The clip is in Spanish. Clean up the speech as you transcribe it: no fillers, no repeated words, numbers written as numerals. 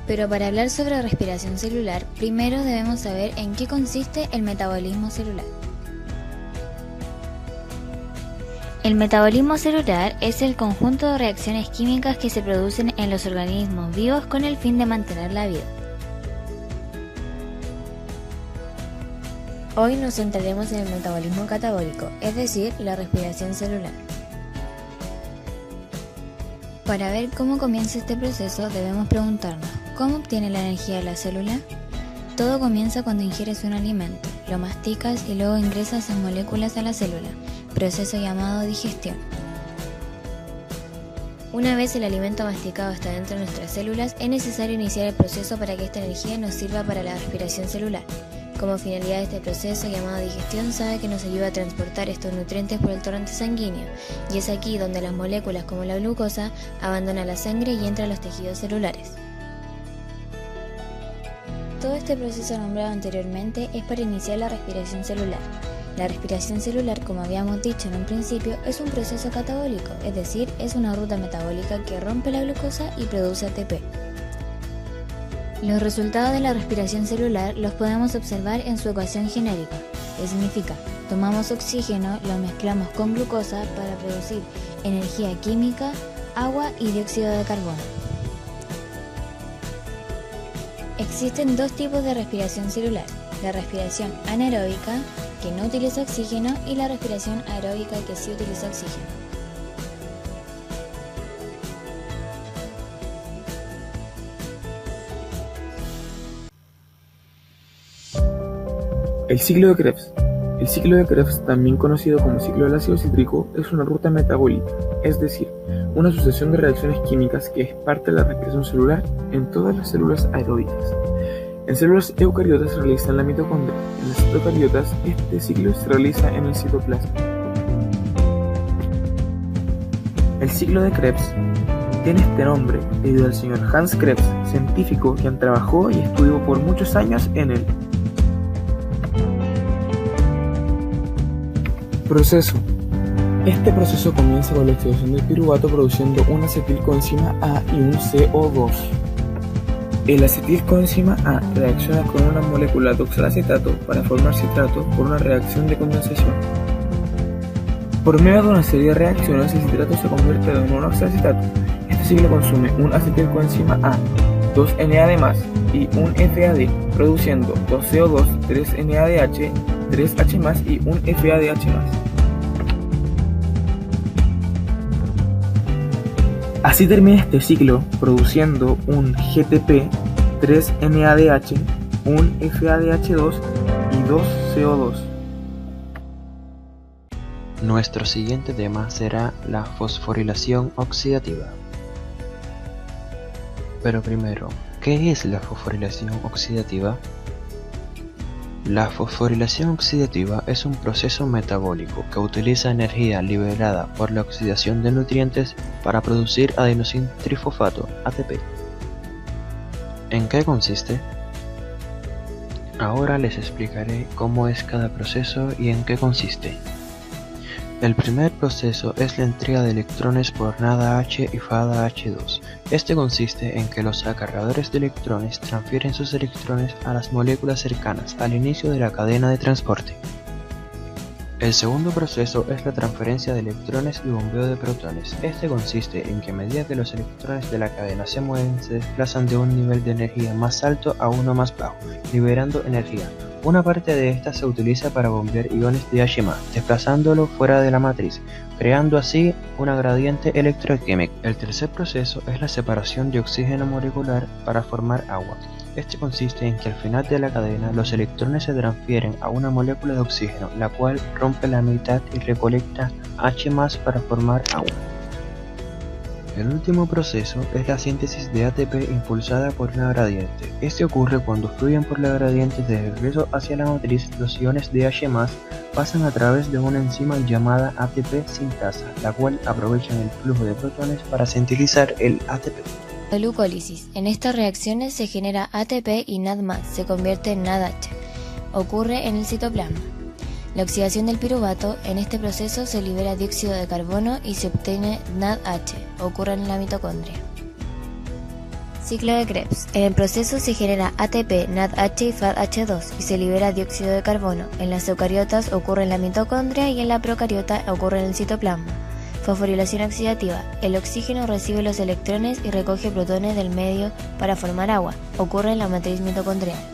Pero para hablar sobre respiración celular, primero debemos saber en qué consiste el metabolismo celular. El metabolismo celular es el conjunto de reacciones químicas que se producen en los organismos vivos con el fin de mantener la vida. Hoy nos centraremos en el metabolismo catabólico, es decir, la respiración celular. Para ver cómo comienza este proceso debemos preguntarnos, ¿cómo obtiene la energía de la célula? Todo comienza cuando ingieres un alimento, lo masticas y luego ingresas esas moléculas a la célula, proceso llamado digestión. Una vez el alimento masticado está dentro de nuestras células, es necesario iniciar el proceso para que esta energía nos sirva para la respiración celular. Como finalidad de este proceso llamado digestión, sabe que nos ayuda a transportar estos nutrientes por el torrente sanguíneo, y es aquí donde las moléculas como la glucosa abandonan la sangre y entran a los tejidos celulares. Todo este proceso nombrado anteriormente es para iniciar la respiración celular. La respiración celular, como habíamos dicho en un principio, es un proceso catabólico, es decir, es una ruta metabólica que rompe la glucosa y produce ATP. Los resultados de la respiración celular los podemos observar en su ecuación genérica, que significa, tomamos oxígeno, lo mezclamos con glucosa para producir energía química, agua y dióxido de carbono. Existen dos tipos de respiración celular, la respiración anaeróbica, que no utiliza oxígeno, y la respiración aeróbica, que sí utiliza oxígeno. El ciclo de Krebs. El ciclo de Krebs, también conocido como ciclo del ácido cítrico, es una ruta metabólica, es decir, una sucesión de reacciones químicas que es parte de la respiración celular en todas las células aeróbicas. En células eucariotas se realiza en la mitocondria, en las procariotas este ciclo se realiza en el citoplasma. El ciclo de Krebs tiene este nombre debido al señor Hans Krebs, científico quien trabajó y estudió por muchos años en él. Proceso. Este proceso comienza con la activación del piruvato produciendo una acetilcoenzima A y un CO2. El acetilcoenzima A reacciona con una molécula de oxalacetato para formar citrato por una reacción de condensación. Por medio de una serie de reacciones, el citrato se convierte en un oxalacetato. Este ciclo consume un acetilcoenzima A, 2 NAD+, y un FAD, produciendo 2 CO2, 3 NADH, 3 H+, y un FADH+. Así termina este ciclo produciendo un GTP, 3 NADH, un FADH2 y 2 CO2. Nuestro siguiente tema será la fosforilación oxidativa. Pero primero, ¿qué es la fosforilación oxidativa? La fosforilación oxidativa es un proceso metabólico que utiliza energía liberada por la oxidación de nutrientes para producir adenosín trifosfato, ATP. ¿En qué consiste? Ahora les explicaré cómo es cada proceso y en qué consiste. El primer proceso es la entrega de electrones por NADH y FADH2. Este consiste en que los acarreadores de electrones transfieren sus electrones a las moléculas cercanas al inicio de la cadena de transporte. El segundo proceso es la transferencia de electrones y bombeo de protones. Este consiste en que a medida que los electrones de la cadena se mueven, se desplazan de un nivel de energía más alto a uno más bajo, liberando energía. Una parte de esta se utiliza para bombear iones de H+, desplazándolo fuera de la matriz, creando así una gradiente electroquímica. El tercer proceso es la separación de oxígeno molecular para formar agua. Este consiste en que al final de la cadena los electrones se transfieren a una molécula de oxígeno, la cual rompe la mitad y recolecta H+ para formar agua. El último proceso es la síntesis de ATP impulsada por una gradiente. Este ocurre cuando fluyen por la gradiente de regreso hacia la matriz. Los iones de H+ pasan a través de una enzima llamada ATP sintasa, la cual aprovecha el flujo de protones para sintetizar el ATP. La glucólisis. En estas reacciones se genera ATP y NAD+, se convierte en NADH. Ocurre en el citoplasma. La oxidación del piruvato, en este proceso se libera dióxido de carbono y se obtiene NADH, ocurre en la mitocondria. Ciclo de Krebs. En el proceso se genera ATP, NADH y FADH2 y se libera dióxido de carbono. En las eucariotas ocurre en la mitocondria y en la procariota ocurre en el citoplasma. Fosforilación oxidativa. El oxígeno recibe los electrones y recoge protones del medio para formar agua. Ocurre en la matriz mitocondrial.